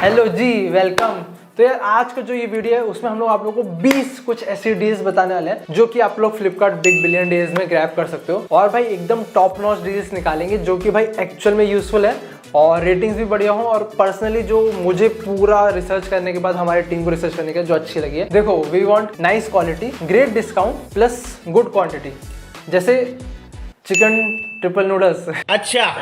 Hello जी, welcome. तो यार आज का जो ये वीडियो है उसमें हम लोग आप लोगों को 20 कुछ ऐसी डील्स बताने वाले हैं जो कि आप लोग फ्लिपकार्ट बिग बिलियन डेज में ग्रैब कर सकते हो। और भाई एकदम टॉप नॉच डील्स निकालेंगे जो कि भाई एक्चुअल में यूजफुल है और रेटिंग्स भी बढ़िया हो। और पर्सनली जो मुझे पूरा रिसर्च करने के बाद हमारी टीम को रिसर्च करने के जो अच्छी लगी है, देखो we want nice quality, great discount plus good quantity. जैसे चिकन ट्रिपल नूडल्स। अच्छा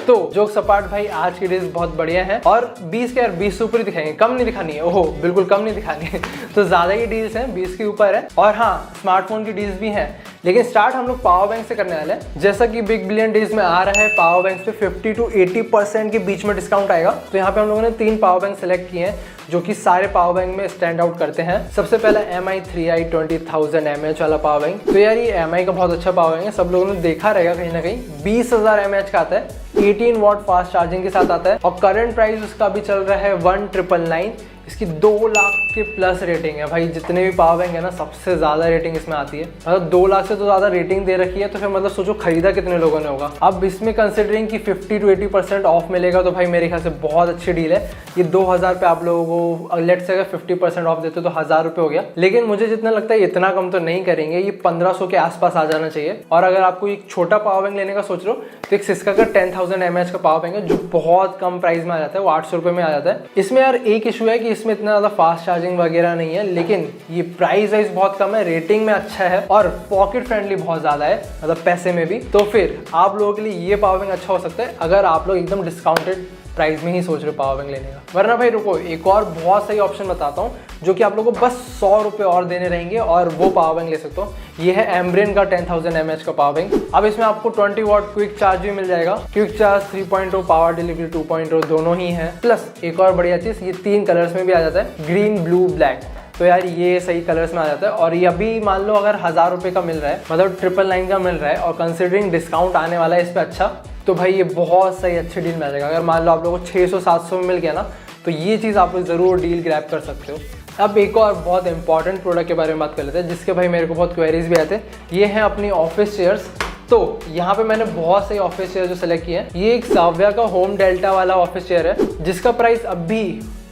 तो जोक सपाट भाई, आज की डील्स बहुत बढ़िया है और 20 के यार 20 से ऊपर ही दिखाएंगे, कम नहीं दिखानी है। ओहो बिल्कुल कम नहीं दिखानी है। तो ज्यादा ही डील्स हैं, 20 के ऊपर है। और हाँ, स्मार्टफोन की डील्स भी हैं, लेकिन स्टार्ट हम लोग पावर बैंक से करने वाले हैं। जैसा कि बिग बिलियन डेज में आ रहा है, पावर बैंक पे 50 to 80% के बीच में डिस्काउंट आएगा। तो यहाँ पे हम लोगों ने 3 पावर बैंक सेलेक्ट किए हैं जो कि सारे पावर बैंक में स्टैंड आउट करते हैं। सबसे पहला MI 3i 20,000 mAh वाला पावर बैंक। तो यार ये MI का बहुत अच्छा पावर बैंक है, सब लोगों ने देखा रहेगा कहीं ना कहीं। 20,000 mAh का आता है, 18 वॉट फास्ट चार्जिंग के साथ आता है और करंट प्राइस उसका भी चल रहा है 1,999। इसकी 2 लाख के प्लस रेटिंग है भाई। जितने भी पावर बैंक है ना, सबसे ज्यादा रेटिंग इसमें आती है। मतलब 2 लाख से तो ज्यादा रेटिंग दे रखी है, तो फिर मतलब सोचो खरीदा कितने लोगों ने होगा। अब इसमें कंसिडरिंग कि 50 to 80% ऑफ मिलेगा, तो भाई मेरे ख्याल से बहुत अच्छी डील है। ये 2,000 पे आप लोगों को लेट से अगर 50% ऑफ देते तो 1,000 रुपये हो गया। लेकिन मुझे जितना लगता है इतना कम तो नहीं करेंगे, ये 1,500 के आसपास आ जाना चाहिए। और अगर आपको एक छोटा पावर बैंक लेने का सोच रहे हो तो एक सिस्का का 10,000 mAh का पावर बैंक है जो बहुत कम प्राइस में आ जाता है, वो 800 रुपये में आ जाता है। इसमें यार एक इशू है कि इसमें इतना ज़्यादा फास्ट चार्जिंग वगैरह नहीं है, लेकिन ये प्राइस वाइज बहुत कम है, रेटिंग में अच्छा है और पॉकेट फ्रेंडली बहुत ज़्यादा है, मतलब पैसे में भी। तो फिर आप लोगों के लिए ये पावर बैंक अच्छा हो सकता है अगर आप लोग एकदम डिस्काउंटेड प्राइस में ही सोच रहे हो पावर बैंक लेने का। वरना भाई रुको, एक और बहुत सही ऑप्शन बताता हूँ जो कि आप लोगों को बस 100 रुपये और देने रहेंगे और वो पावर बैंक ले सकते हो। ये है एम्ब्रेन का 10,000 mAh का पावर बैंक। अब इसमें आपको 20 वॉट क्विक चार्ज भी मिल जाएगा। क्विक चार्ज 3.0, पावर डिलीवरी 2.0 दोनों ही है। प्लस एक और बढ़िया चीज़, ये 3 कलर्स में भी आ जाता है, ग्रीन, ब्लू, ब्लैक। तो यार ये सही कलर्स में आ जाता है। और ये अभी मान लो अगर 1,000 रुपये का मिल रहा है, मतलब 999 का मिल रहा है, और कंसिडरिंग डिस्काउंट आने वाला है इस पर अच्छा, तो भाई ये बहुत सही अच्छी डील में आ जाएगा। अगर मान लो आप लोगों को 600-700 में मिल गया ना, तो ये चीज़ आप ज़रूर डील ग्रैब कर सकते हो। अब एक और बहुत इंपॉर्टेंट प्रोडक्ट के बारे में बात कर लेते हैं जिसके भाई मेरे को बहुत क्वेरीज भी आते हैं। ये हैं अपनी ऑफिस चेयर्स। तो यहाँ पे मैंने बहुत सही ऑफिस चेयर जो सेलेक्ट किए हैं। ये एक साव्या का होम डेल्टा वाला ऑफिस चेयर है जिसका प्राइस अभी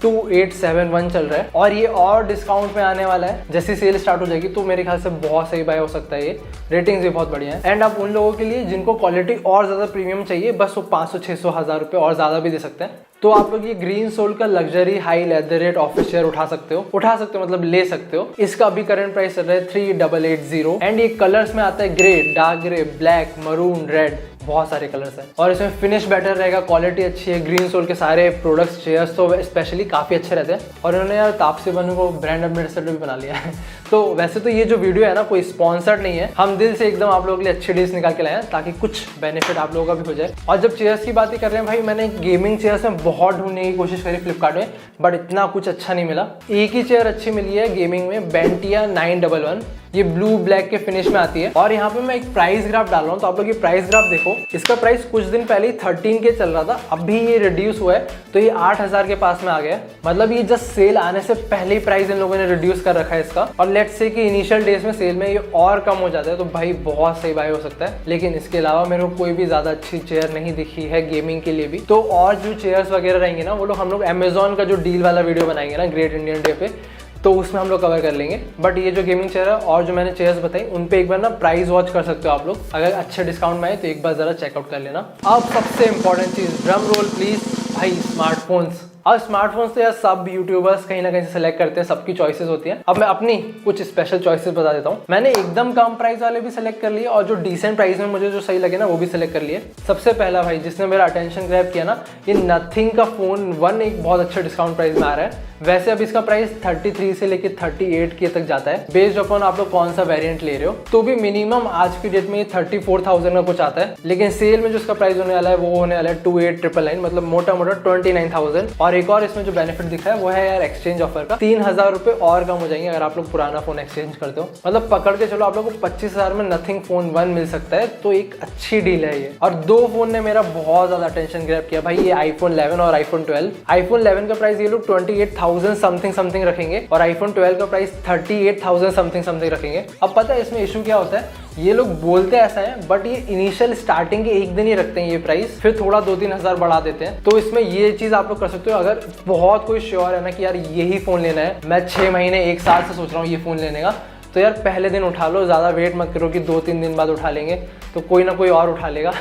2871 चल रहा है और ये और डिस्काउंट में आने वाला है। जैसी सेल स्टार्ट हो जाएगी तो मेरे ख्याल से बहुत सही बाय हो सकता है। ये रेटिंग्स भी बहुत बढ़िया है। एंड आप उन लोगों के लिए जिनको क्वालिटी और ज़्यादा प्रीमियम चाहिए, बस वो 500, 600, 1,000 रुपये और ज़्यादा भी दे सकते हैं। तो आप लोग ये ग्रीन सोल का luxury high leather rate office chair उठा सकते हो मतलब ले सकते हो। इसका अभी करंट प्राइस चल रहा है 3,880 एंड ये कलर्स में आता है grey, dark grey, black, maroon, red, बहुत सारे कलर्स हैं। और इसमें फिनिश बेटर रहेगा, क्वालिटी अच्छी है। ग्रीन सोल के सारे प्रोडक्ट्स, चेयर्स तो स्पेशली काफ़ी अच्छे रहते हैं। और इन्होंने यार तापसी बनु को ब्रांड एम्बेसडर भी बना लिया है। तो वैसे तो ये जो वीडियो है ना, कोई स्पॉन्सर्ड नहीं है, हम दिल से एकदम आप लोगों के लिए अच्छी डील्स निकाल के लाए हैं ताकि कुछ बेनिफिट आप लोगों का भी हो जाए। और जब चेयर्स की बात ही कर रहे हैं भाई, मैंने गेमिंग चेयर्स में बहुत ढूंढने की कोशिश करी फ्लिपकार्ट में, बट इतना कुछ अच्छा नहीं मिला। एक ही चेयर अच्छी मिली है गेमिंग में, बेंटिया 911। ये ब्लू ब्लैक के फिनिश में आती है। और यहाँ पे मैं एक प्राइस ग्राफ डाल रहा हूँ, तो आप लोग ये प्राइस ग्राफ देखो। इसका प्राइस कुछ दिन पहले 13 के चल रहा था, अभी ये रिड्यूस हुआ है तो ये 8,000 के पास में आ गया। मतलब ये जस्ट सेल आने से पहले ही प्राइस इन लोगों ने रिड्यूस कर रखा है इसका। और लेट्स से कि इनिशियल डेज में सेल में ये और कम हो जाता है, तो भाई बहुत सही बाय हो सकता है। लेकिन इसके अलावा मेरे को कोई भी ज्यादा अच्छी चेयर नहीं दिखी है गेमिंग के लिए भी। तो और जो चेयर्स वगैरह रहेंगे ना, वो लोग हम लोग अमेजोन का जो डील वाला वीडियो बनाएंगे ना ग्रेट इंडियन डे पे, तो उसमें हम लोग कवर कर लेंगे। बट ये जो गेमिंग चेयर है और जो मैंने चेयर्स बताई, उन पे एक बार ना प्राइस वॉच कर सकते हो आप लोग। अगर अच्छे डिस्काउंट में आए तो एक बार जरा चेकआउट कर लेना। अब सबसे इंपॉर्टेंट चीज, ड्रम रोल प्लीज भाई, स्मार्टफोन्स। अब स्मार्टफोन्स तो यार सब यूट्यूबर्स कहीं ना कहीं से सेलेक्ट करते हैं, सबकी चॉइसेस होती हैं। अब मैं अपनी कुछ स्पेशल चॉइसेस बता देता हूँ। मैंने एकदम कम प्राइस वाले भी सेलेक्ट कर लिए और जो डिसेंट प्राइस में मुझे जो सही लगे ना, वो भी सेलेक्ट कर लिए। सबसे पहला भाई जिसने मेरा अटेंशन ग्रैब किया ना, ये नथिंग का फोन 1 एक बहुत अच्छे डिस्काउंट प्राइस में आ रहा है। वैसे अब इसका प्राइस 33 से लेकर 38 के तक जाता है, बेस्ड अपॉन आप लोग कौन सा वेरिएंट ले रहे हो। तो भी मिनिमम आज की डेट में ये 34,000 का कुछ आता है, लेकिन सेल में जो इसका प्राइस होने वाला है वो होने वाला है 28,999, मतलब मोटा मोटा 29,000। और एक और इसमें जो बेनिफिट दिखा है वो है यार एक्सचेंज ऑफर का। 3,000 रुपये और कम हो जाएंगे अगर आप लोग पुराना फोन एक्सचेंज करते हो। मतलब पकड़ के चलो आप लोग को 25,000 में नथिंग फोन 1 मिल सकता है, तो एक अच्छी डील है ये। और 2 फोन ने मेरा बहुत ज्यादा अटेंशन ग्रैब किया भाई, ये आईफोन 11 और आईफोन 12। आईफोन 11 का प्राइस ये लोग 28,000 समथिंग रखेंगे और आईफोन 12 का प्राइस 38,000 समथिंग रखेंगे। अब पता है इसमें इशू क्या होता है, ये लोग बोलते ऐसा है, बट ये इनिशियल स्टार्टिंग के एक दिन ही रखते हैं ये प्राइस, फिर थोड़ा 2-3 हज़ार बढ़ा देते हैं। तो इसमें ये चीज़ आप लोग कर सकते हो, अगर बहुत कोई श्योर है ना कि यार यही फ़ोन लेना है, मैं 6 महीने 1 साल से सोच रहा हूँ ये फ़ोन लेने का, तो यार पहले दिन उठा लो, ज़्यादा वेट मत करो कि 2-3 दिन बाद उठा लेंगे, तो कोई ना कोई और उठा लेगा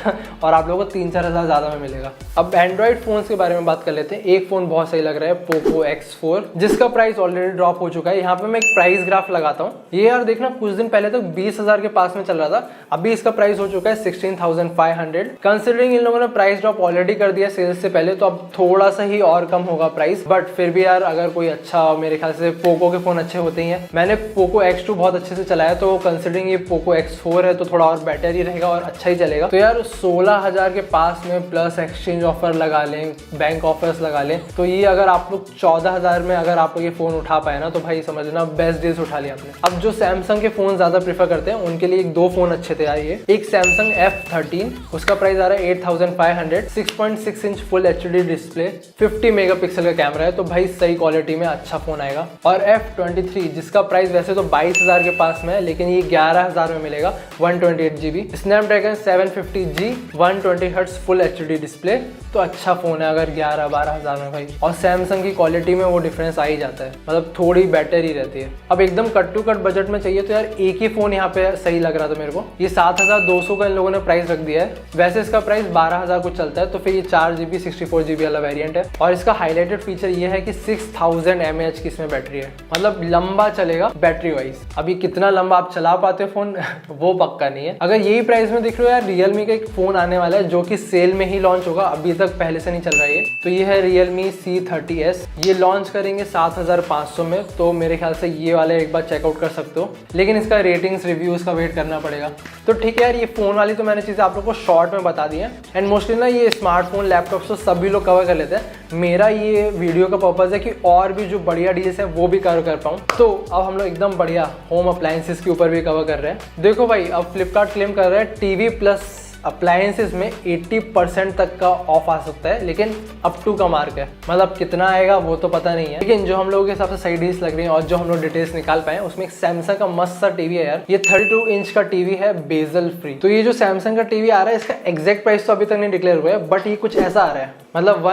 और आप लोगों को 3-4 हज़ार ज़्यादा में मिलेगा। अब एंड्रॉइड फ़ोन्स के बारे में बात कर लेते हैं। एक फ़ोन बहुत सही लग रहा है, पोको X4, जिसका प्राइस ऑलरेडी ड्रॉप हो चुका है। यहाँ पे मैं एक प्राइस ग्राफ लगाता हूँ। ये यार देखना, कुछ दिन पहले तक 20,000 के पास में चल रहा था, अभी इसका प्राइस हो चुका है 16,500। कंसिडरिंग इन लोगों ने प्राइस ड्रॉप ऑलरेडी कर दिया सेल्स से पहले, तो अब थोड़ा सा ही और कम होगा प्राइस, बट फिर भी यार अगर कोई अच्छा, मेरे ख्याल से पोको के फ़ोन अच्छे होते ही हैं। मैंने पोको X2 बहुत अच्छे से चलाया, तो कंसिडरिंग ये पोको X4 है तो थोड़ा और बेटर ही रहेगा और अच्छा ही चलेगा। तो यार 16,000 के पास में प्लस एक्सचेंज ऑफर लगा लें, बैंक ऑफर्स लगा लें, तो ये अगर आप लोग 14,000 में अगर आप लोग ये फ़ोन उठा पाए ना, तो भाई समझना बेस्ट डील्स उठा लिया आपने। अब जो सैमसंग के फ़ोन ज़्यादा प्रीफर करते हैं उनके लिए एक 2 फ़ोन अच्छे थे यार। ये एक सैमसंग F13, उसका प्राइस आ रहा है 8,500, 6.6 inch full HD display, 50 megapixel का कैमरा है, तो भाई सही क्वालिटी में अच्छा फ़ोन आएगा। और F23, जिसका प्राइस वैसे तो 22,000 के पास में है, लेकिन ये 11,000 में मिलेगा, 128 GB, Snapdragon 750G, 120 hertz full HD display, तो अच्छा फ़ोन है अगर 11-12 हज़ार में भाई। और सैमसंग की क्वालिटी में वो डिफरेंस आ ही जाता है, मतलब थोड़ी बेटर ही रहती है। अब एकदम कट टू कट बजट में चाहिए तो यार एक ही फ़ोन यहाँ पे सही लग रहा था मेरे को। ये 7,200 का इन लोगों ने प्राइस रख दिया है, वैसे इसका प्राइस 12,000 कुछ चलता है, तो फिर ये 4GB 64GB वाला वेरिएंट है। और इसका हाईलाइटेड फीचर ये है कि 6000 mAh की इसमें बैटरी है, मतलब लंबा चलेगा बैटरी वाइज। अभी कितना लंबा आप चला पाते हो फोन वो पक्का नहीं है। अगर यही प्राइस में देख रहे हो यार, रियलमी का एक फ़ोन आने वाला है जो कि सेल में ही लॉन्च होगा, अभी तक पहले से नहीं चल रहा है ये, तो ये है Realme C30s। ये लॉन्च करेंगे 7,500 में, तो मेरे ख्याल से ये वाले एक बार चेकआउट कर सकते हो, लेकिन इसका रेटिंग्स रिव्यूज़ का वेट करना पड़ेगा। तो ठीक है यार, ये फ़ोन वाली तो मैंने चीज़ें आप लोग को शॉर्ट में बता दी है। एंड मोस्टली ना ये स्मार्टफोन लैपटॉप तो सभी लोग कवर कर लेते हैं। मेरा ये वीडियो का पर्पज़ है कि और भी जो बढ़िया डील्स है वो भी कवर कर पाऊँ। तो अब हम लोग एकदम बढ़िया होम अप्लायंसेस के ऊपर भी कवर कर रहे हैं। देखो भाई, अब फ्लिपकार्ट क्लेम कर रहा है टीवी प्लस अप्लायंसेस में 80% तक का ऑफ आ सकता है, लेकिन अप टू का मार्क है, मतलब कितना आएगा वो तो पता नहीं है। लेकिन जो हम लोगों के हिसाब से सही डील्स लग रही हैं और जो हम लोग डिटेल्स निकाल पाए, उसमें एक सैमसंग का मस्त सा टीवी है यार। ये 32 इंच का टीवी है, बेजल फ्री। तो ये जो सैमसंग का टीवी आ रहा है, इसका एग्जैक्ट प्राइस तो अभी तक नहीं डिक्लेयर हुआ है, बट ये कुछ ऐसा आ रहा है, मतलब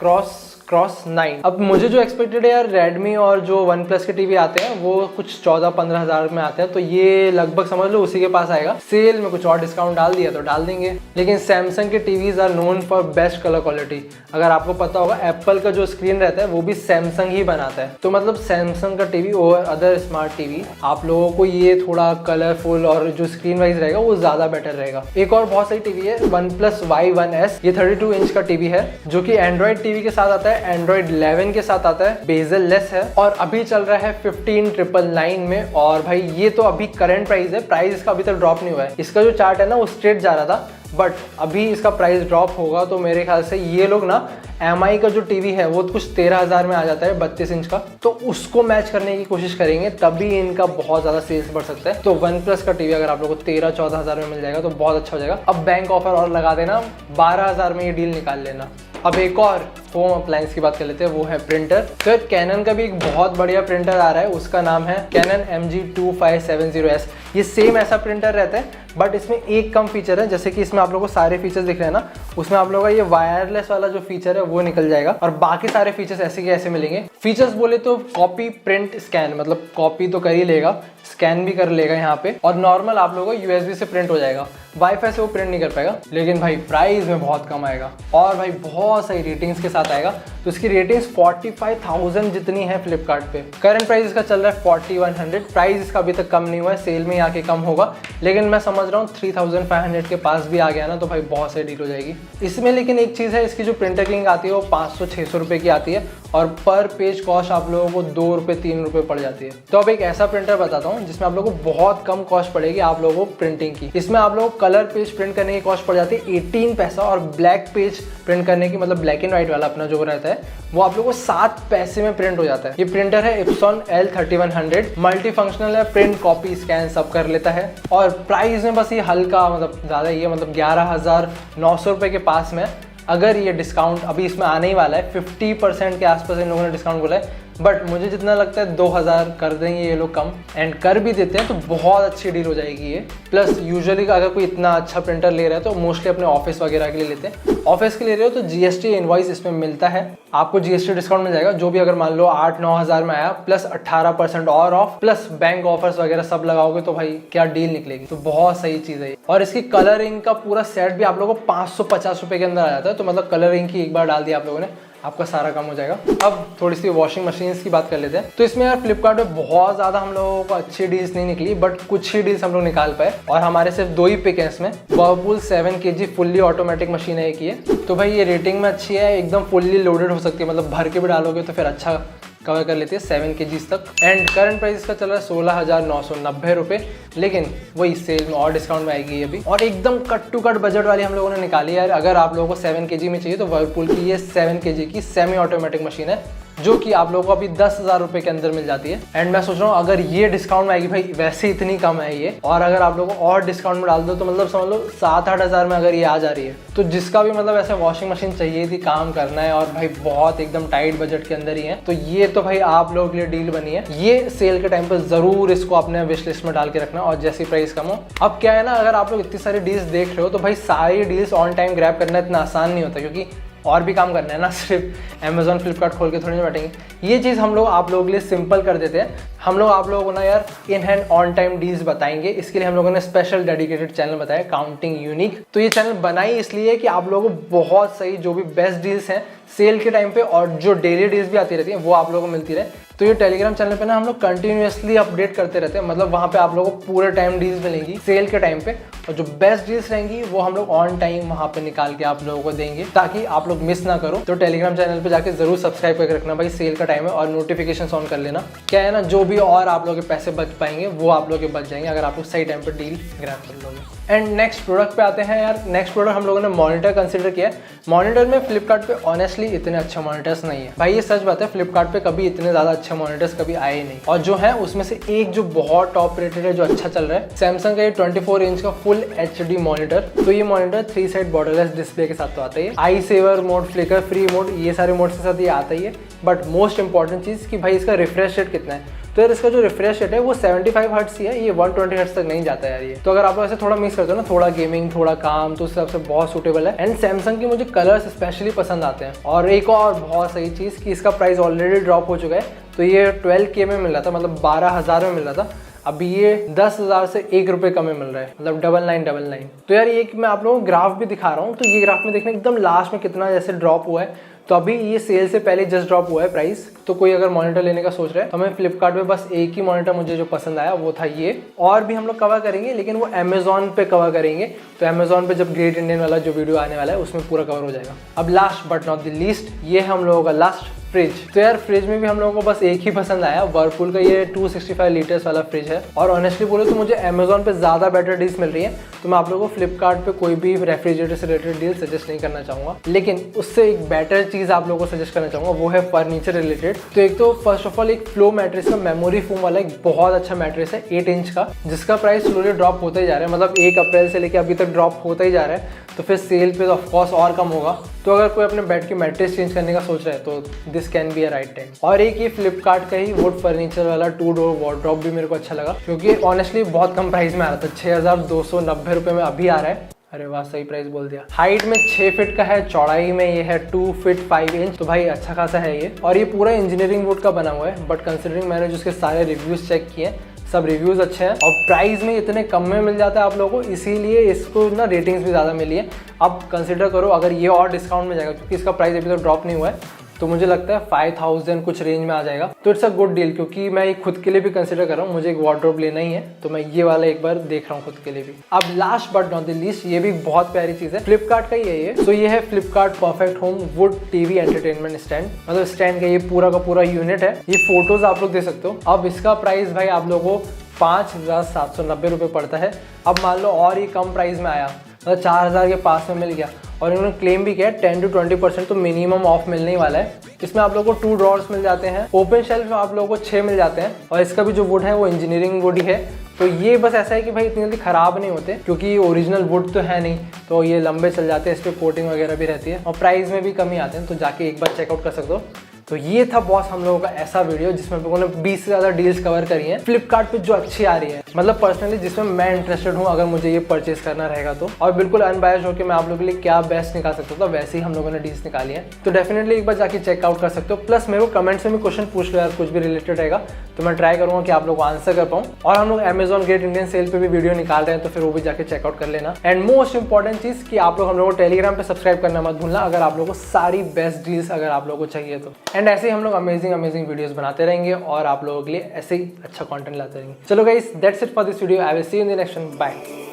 1x9। अब मुझे जो एक्सपेक्टेड है यार, रेडमी और जो वन प्लस के टीवी आते हैं वो कुछ 14-15 हज़ार में आते हैं, तो ये लगभग समझ लो उसी के पास आएगा। सेल में कुछ और डिस्काउंट डाल दिया तो डाल देंगे। लेकिन सैमसंग के TVs are known for best colour quality. अगर आपको पता होगा, एप्पल का जो स्क्रीन रहता है वो भी सैमसंग ही बनाता है, तो मतलब सैमसंग का TV over other smart TV, आप लोगों को ये थोड़ा कलरफुल और जो स्क्रीन वाइज रहेगा वो ज़्यादा बेटर रहेगा। एक और बहुत सही टीवी है OnePlus Y1s। ये 32 इंच का टीवी है जो कि एंड्रॉइड टीवी के साथ आता है, एंड्रॉइड 11 के साथ आता है, बेजल लेस है, और अभी चल रहा है 15,999 में। और भाई ये तो अभी करंट प्राइस है, प्राइस इसका अभी तक ड्रॉप नहीं हुआ है। इसका जो चार्ट है ना वो स्ट्रेट जा रहा था, बट अभी इसका प्राइस ड्रॉप होगा, तो मेरे ख्याल से ये लोग ना MI का जो टीवी है वो कुछ 13,000 में आ जाता है, 32 इंच का, तो उसको मैच करने की कोशिश करेंगे, तभी इनका बहुत ज़्यादा सेल्स बढ़ सकता है। तो वन प्लस का टीवी अगर आप लोगों को 13-14 हज़ार में मिल जाएगा तो बहुत अच्छा हो जाएगा। अब बैंक ऑफर और लगा देना, 12,000 में ये डील निकाल लेना। अब एक और होम अप्लायंस की बात कर लेते हैं, वो है प्रिंटर। तो कैनन का भी एक बहुत बढ़िया प्रिंटर आ रहा है, उसका नाम है कैनन MG2570S। ये सेम ऐसा प्रिंटर रहता है, बट इसमें एक कम फीचर है, जैसे कि इसमें आप लोगों को सारे फीचर्स दिख रहे हैं ना, उसमें आप लोगों का ये वायरलेस वाला जो फीचर है वो निकल जाएगा, और बाकी सारे फीचर्स ऐसे के ऐसे मिलेंगे। फीचर्स बोले तो कॉपी, प्रिंट, स्कैन, मतलब कॉपी तो कर ही लेगा, स्कैन भी कर लेगा यहाँ पे, और नॉर्मल आप लोगों को USB से प्रिंट हो जाएगा, वाईफाई से वो प्रिंट नहीं कर पाएगा। लेकिन भाई प्राइस में बहुत कम आएगा, और भाई बहुत सही रेटिंग्स के साथ आएगा। तो इसकी रेटिंग्स 45,000 जितनी है फ्लिपकार्ट पे। करंट प्राइस इसका चल रहा है 4100। प्राइस इसका अभी तक कम नहीं हुआ है, सेल में आके कम होगा, लेकिन मैं समझ रहा हूँ 3500 के पास भी आ गया ना, तो भाई बहुत सही डील हो जाएगी इसमें। लेकिन एक चीज़ है, इसकी जो प्रिंटर की इंक आती है वो 500-600 रुपये की आती है, और पर पेज कॉस्ट आप लोगों को 2 रुपये 3 रुपये पड़ जाती है। तो अब एक ऐसा प्रिंटर बताता हूँ जिसमें आप लोगों को बहुत कम कॉस्ट पड़ेगी आप लोगों को प्रिंटिंग की। इसमें आप लोगों को कलर पेज प्रिंट करने की कॉस्ट पड़ जाती है 18 पैसा, और ब्लैक पेज प्रिंट करने की, मतलब ब्लैक एंड व्हाइट वाला अपना जो रहता है, वो आप लोगों को 7 पैसे में प्रिंट हो जाता है। ये प्रिंटर है Epson L3100, मल्टी फंक्शनल है, प्रिंट, कॉपी, स्कैन सब कर लेता है। और प्राइस में बस ये हल्का, मतलब ज़्यादा ही है, मतलब 11,900 रुपये के पास में। अगर ये डिस्काउंट अभी इसमें आने ही वाला है, 50% के आसपास इन लोगों ने डिस्काउंट बोला है, बट मुझे जितना लगता है 2000 कर देंगे ये लोग कम, एंड कर भी देते हैं तो बहुत अच्छी डील हो जाएगी ये। प्लस यूजुअली अगर कोई इतना अच्छा प्रिंटर ले रहा है तो मोस्टली अपने ऑफिस वगैरह के लिए लेते हैं। ऑफिस के ले रहे हो तो जीएसटी इनवॉइस इसमें मिलता है, आपको जीएसटी डिस्काउंट मिल जाएगा। जो भी अगर मान लो 8-9 हज़ार में आया प्लस 18% और ऑफ प्लस बैंक ऑफर्स वगैरह सब लगाओगे तो भाई क्या डील निकलेगी। तो बहुत सही चीज़ है। और इसकी कलरिंग का पूरा सेट भी आप लोगों को 550 रुपये के अंदर आ जाता है। तो मतलब कलरिंग की एक बार डाल दिया आप लोगों ने, आपका सारा काम हो जाएगा। अब थोड़ी सी वॉशिंग मशीन्स की बात कर लेते हैं। तो इसमें यार फ्लिपकार्ट पे बहुत ज़्यादा हम लोगों को अच्छी डील्स नहीं निकली, बट कुछ ही डील्स हम लोग निकाल पाए और हमारे सिर्फ 2 ही पिक हैं इसमें। Whirlpool 7 kg fully automatic machine है एक ये। तो भाई ये रेटिंग में अच्छी है, एकदम फुल्ली लोडेड हो सकती है, मतलब भर के भी डालोगे तो फिर अच्छा कवर कर लेती है 7 kg तक। एंड करंट प्राइस इसका चल रहा है 16,990 रुपये, लेकिन वही सेल में और डिस्काउंट में आएगी ये भी। और एकदम कट टू कट बजट वाली हम लोगों ने निकाली है यार। अगर आप लोगों को 7 kg में चाहिए तो वर्लपूल की ये 7 kg की सेमी ऑटोमेटिक मशीन है, जो कि आप लोगों को अभी 10,000 रुपये के अंदर मिल जाती है। एंड मैं सोच रहा हूँ अगर ये डिस्काउंट में आएगी, भाई वैसे इतनी कम है ये, और अगर आप लोगों को और डिस्काउंट में डाल दो तो मतलब समझ लो 7-8 हज़ार में अगर ये आ जा रही है, तो जिसका भी मतलब ऐसे वॉशिंग मशीन चाहिए थी, काम करना है और भाई बहुत एकदम टाइट बजट के अंदर ही है, तो ये तो भाई आप लोगों के लिए डील बनी है। ये सेल के टाइम पर जरूर इसको अपने विश लिस्ट में डाल के रखना, और जैसी प्राइस कम हो। अब क्या है ना, अगर आप लोग इतनी सारी डील्स देख रहे हो तो भाई सारी डील्स ऑन टाइम ग्रैब करना इतना आसान नहीं होता, क्योंकि और भी काम करना है ना, सिर्फ अमेजोन फ्लिपकार्ट खोल के थोड़ी नहीं बैठेंगे। ये चीज़ हम लोग आप लोगों के लिए सिंपल कर देते हैं। हम लोग आप लोगों को ना यार in hand on time deals बताएंगे। इसके लिए हम लोगों ने स्पेशल डेडिकेटेड चैनल बताया, काउंटिंग यूनिक। तो ये चैनल बनाई इसलिए कि आप लोगों को बहुत सही जो भी बेस्ट डील्स हैं सेल के टाइम पे और जो डेली डील्स भी आती रहती हैं वो आप लोगों को मिलती रहे। तो ये टेलीग्राम चैनल पे ना हम लोग कंटिन्यूसली अपडेट करते रहते हैं, मतलब वहाँ पे आप लोगों को पूरे टाइम डील्स मिलेंगी सेल के टाइम पे, और जो बेस्ट डील्स रहेंगी वो हम लोग ऑन टाइम वहाँ पे निकाल के आप लोगों को देंगे, ताकि आप लोग मिस ना करो। तो टेलीग्राम चैनल पे जाके जरूर सब्सक्राइब करके रखना भाई, सेल का टाइम है, और नोटिफिकेशन ऑन कर लेना। क्या है ना, जो भी और आप लोगों के पैसे बच पाएंगे वो आप लोग के बच जाएंगे अगर आप लोग सही टाइम पर डील ग्रैब कर लोगे। एंड नेक्स्ट प्रोडक्ट पे आते हैं यार। नेक्स्ट प्रोडक्ट हम लोगों ने मॉनिटर कंसिडर किया है। मॉनिटर में फ्लिपकार्ट पे ऑनेस्टली इतने अच्छे मॉनिटर्स नहीं है भाई, ये सच बात है। फ्लिपकार्ट पे कभी इतने ज़्यादा अच्छे मॉनिटर्स कभी आए ही नहीं, और जो है उसमें से एक जो बहुत टॉप रेटेड है, जो अच्छा चल रहा है, सैमसंग का ये 24 इंच का फुल HD मॉनिटर। तो ये मॉनिटर 3 साइड बॉर्डरलेस डिस्प्ले के साथ तो आता है, eye saver mode, flicker free mode, ये सारे मोड के साथ ये आता ही है। बट मोस्ट इंपॉर्टेंट चीज़ कि भाई इसका रिफ्रेश रेट कितना है। तो यार इसका जो रिफ्रेश रेट है वो 75 हर्ट्ज ही है, ये 120 हर्ट्ज तक नहीं जाता है यार ये। तो अगर आप लोग ऐसे थोड़ा मिक्स करते हो ना, थोड़ा गेमिंग थोड़ा काम, तो उस हिसाब से बहुत सूटेबल है। एंड सैमसंग की मुझे कलर्स स्पेशली पसंद आते हैं। और एक और बहुत सही चीज़ कि इसका प्राइस ऑलरेडी ड्रॉप हो चुका है। तो ये 12K में मिल रहा था, मतलब 12,000 में मिल रहा था, अभी ये 10,000 से 1 रुपये कम में मिल रहा है, मतलब 9999। तो यार ये मैं आप लोगों को ग्राफ भी दिखा रहा हूँ, तो ये ग्राफ में देखना एकदम लास्ट में कितना जैसे ड्रॉप हुआ है। तो अभी ये सेल से पहले जस्ट ड्रॉप हुआ है प्राइस। तो कोई अगर मॉनिटर लेने का सोच रहा है तो हमें फ्लिपकार्ट पे बस एक ही मॉनिटर मुझे जो पसंद आया वो था ये। और भी हम लोग कवर करेंगे, लेकिन वो अमेजोन पे कवर करेंगे। तो अमेजोन पे जब ग्रेट इंडियन वाला जो वीडियो आने वाला है उसमें पूरा कवर हो जाएगा। अब last but not the least, ये हम लोगों का लास्ट फ्रिज। तो यार फ्रिज में भी हम लोगों को बस एक ही पसंद आया, वर्लपूल का ये 265 लीटर्स वाला फ्रिज है। और ऑनेस्टली बोलो तो मुझे अमेजोन पे ज़्यादा बेटर डील्स मिल रही है, तो मैं आप लोगों को फ्लिपकार्ट पे कोई भी रेफ्रिजरेटर से रिलेटेड डील सजेस्ट नहीं करना चाहूँगा। लेकिन उससे एक बेटर चीज़ आप लोगों को सजेस्ट करना चाहूँगा, वो है फर्नीचर रिलेटेड। तो एक तो फर्स्ट ऑफ ऑल एक फ्लो मैट्रेस का मेमोरी फोम वाला एक बहुत अच्छा मैट्रेस है 8 इंच का, जिसका प्राइस स्लोली ड्रॉप होता ही जा रहा है, मतलब 1 अप्रैल से लेकर अभी तक ड्रॉप होता ही जा रहा है। तो फिर सेल पे तो ऑफकोर्स और कम होगा। तो अगर कोई अपने बेड की मैट्रेस चेंज करने का सोच रहा है तो this can be a right time. और एक ये फ्लिपकार्ट का ही वुड फर्नीचर वाला 2 डोर वार्डरोब भी मेरे को अच्छा लगा, क्योंकि ऑनेस्टली बहुत कम प्राइस में आ रहा था, 6,290 रुपये में अभी आ रहा है। अरे वाह, सही प्राइस बोल दिया। हाइट में 6 फीट का है, चौड़ाई में ये है 2 फीट 5 इंच, तो भाई अच्छा खासा है ये। और ये पूरा इंजीनियरिंग वुड का बना हुआ है, बट कंसिडरिंग मैंने जो उसके सारे रिव्यूज चेक किए, सब रिव्यूज़ अच्छे हैं और प्राइस में इतने कम में मिल जाता है आप लोगों को, इसीलिए इसको ना रेटिंग्स भी ज़्यादा मिली है। अब कंसिडर करो अगर ये और डिस्काउंट में जाएगा, क्योंकि इसका प्राइस अभी तक ड्रॉप नहीं हुआ है, तो मुझे लगता है 5000 कुछ रेंज में आ जाएगा। तो इट्स अ गुड डील, क्योंकि मैं खुद के लिए भी कंसिडर कर रहा हूँ, मुझे एक वार्डरोब लेना ही है, तो मैं ये वाला एक बार देख रहा हूँ खुद के लिए भी। अब last but not the least, ये भी बहुत प्यारी चीज़ है, फ्लिपकार्ट का ही है ये। तो ये है Flipkart perfect home would TV entertainment stand, मतलब स्टैंड का ये पूरा का पूरा यूनिट है। ये फोटोज आप लोग दे सकते हो। अब इसका प्राइस भाई आप लोगों को 5,790 रुपये पड़ता है। अब मान लो और ये कम प्राइस में आया, मतलब 4,000 के पास में मिल गया, और इन्होंने क्लेम भी किया 10 to 20% तो मिनिमम ऑफ मिलने ही वाला है। इसमें आप लोगों को 2 ड्रॉर्स मिल जाते हैं, ओपन शेल्फ में आप लोगों को 6 मिल जाते हैं, और इसका भी जो वुड है वो इंजीनियरिंग वुड ही है। तो ये बस ऐसा है कि भाई इतनी जल्दी ख़राब नहीं होते, क्योंकि ये ओरिजिनल वुड तो है नहीं, तो ये लंबे चल जाते हैं, इस पर कोटिंग वगैरह भी रहती है, और प्राइस में भी कमी आते हैं। तो जाके एक बार चेकआउट कर सकते हो। तो ये था बॉस हम लोगों का ऐसा वीडियो जिसमें हम लोगों ने 20 से ज़्यादा डील्स कवर करी हैं फ्लिपकार्ट पे जो अच्छी आ रही है, मतलब पर्सनली जिसमें मैं इंटरेस्टेड हूँ अगर मुझे ये परचेज करना रहेगा तो। और बिल्कुल अनबायस्ड होकर मैं आप लोगों के लिए क्या बेस्ट निकाल सकता था वैसे ही हम लोगों ने डील्स निकाली है। तो डेफिनेटली एक बार जाके चेकआउट कर सकते हो। प्लस मेरे को कमेंट्स में भी क्वेश्चन पूछ लो यार, कुछ भी रिलेटेड रहेगा तो मैं ट्राई करूँगा कि आप लोग को आंसर कर पाऊँ। और हम लोग अमेजॉन ग्रेट इंडियन सेल पे भी वीडियो निकाल रहे हैं तो फिर वो भी जाके चेकआउट कर लेना। एंड मोस्ट इंपॉर्टेंट चीज़ कि आप लोग हम लोग को टेलीग्राम पे सब्सक्राइब करना मत भूलना अगर आप लोगों को सारी बेस्ट डील्स अगर आप लोगों को चाहिए तो। एंड ऐसे ही हम लोग अमेजिंग वीडियोस बनाते रहेंगे और आप लोगों के लिए ऐसे ही अच्छा कंटेंट लाते रहेंगे। चलो guys, that's it for this video. I will see you in the next one. Bye.